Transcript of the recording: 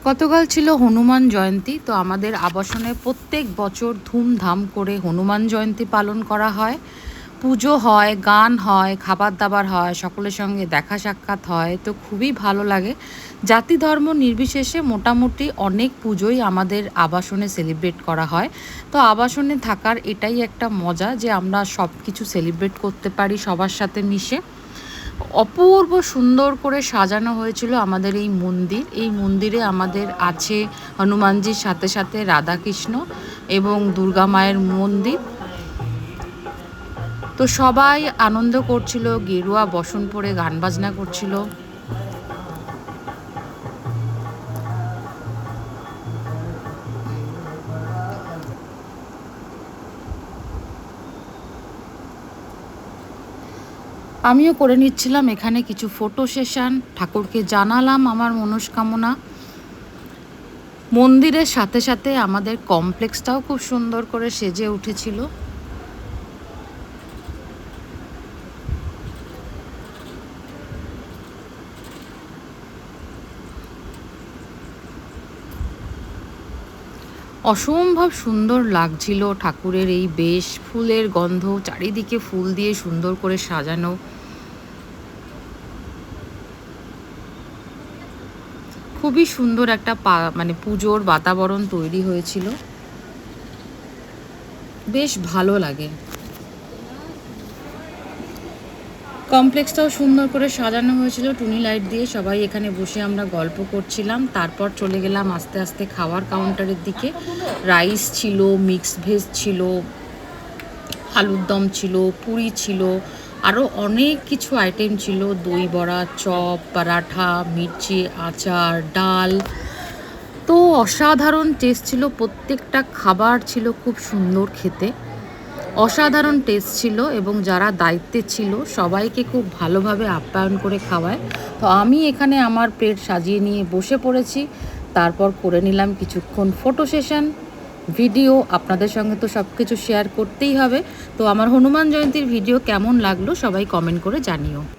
গতকাল ছিল হনুমান জয়ন্তী। তো আমাদের আবাসনে প্রত্যেক বছর ধুমধাম করে হনুমান জয়ন্তী পালন করা হয়। পুজো হয়, গান হয়, খাবার দাবার হয়, সকলের সঙ্গে দেখা সাক্ষাৎ হয়। তো খুবই ভালো লাগে। জাতি ধর্ম নির্বিশেষে মোটামুটি অনেক পুজোই আমাদের আবাসনে সেলিব্রেট করা হয়। তো আবাসনে থাকার এটাই একটা মজা যে আমরা সব কিছু সেলিব্রেট করতে পারি সবার সাথে মিশে। অপূর্ব সুন্দর করে সাজানো হয়েছিল আমাদের এই মন্দির। এই মন্দিরে আমাদের আছে হনুমানজির সাথে সাথে রাধাকৃষ্ণ এবং দুর্গা মায়ের মন্দির। তো সবাই আনন্দ করছিল, গেরুয়া বসন পরে গান বাজনা করছিল। আমিও করে নিচ্ছিলাম এখানে কিছু ফটো সেশন, ঠাকুরকে জানালাম আমার মনস্কামনা। মন্দিরের সাথে সাথে আমাদের কমপ্লেক্সটাও খুব সুন্দর করে সেজে উঠেছিল। অসম্ভব সুন্দর লাগছিল ঠাকুরের এই বেশ, ফুলের গন্ধ, চারিদিকে ফুল দিয়ে সুন্দর করে সাজানো। খুবই সুন্দর একটা মানে পুজোর বাতাবরণ তৈরি হয়েছিল, বেশ ভালো লাগে। কমপ্লেক্সটাও সুন্দর করে সাজানো হয়েছিল টুনি লাইট দিয়ে। সবাই এখানে বসে আমরা গল্প করছিলাম। তারপর চলে গেলাম আস্তে আস্তে খাওয়ার কাউন্টারের দিকে। রাইস ছিল, মিক্সড ভেজ ছিল, আলুর দম ছিল, পুরি ছিল, আরও অনেক কিছু আইটেম ছিল, দই বড়া, চপ, পরাঠা, মির্চি, আচার, ডাল। তো অসাধারণ টেস্ট ছিল, প্রত্যেকটা খাবার ছিল খুব সুন্দর খেতে, অসাধারণ টেস্ট ছিল। এবং যারা দায়িত্বে ছিল সবাইকে খুব ভালোভাবে আপ্যায়ন করে খাওয়ায়। তো আমি এখানে আমার প্লেট সাজিয়ে নিয়ে বসে পড়েছি। তারপর করে নিলাম কিছুক্ষণ ফটো সেশন, ভিডিও। আপনাদের সঙ্গে তো সব কিছু শেয়ার করতেই হবে। তো আমার হনুমান জয়ন্তীর ভিডিও কেমন লাগলো সবাই কমেন্ট করে জানিও।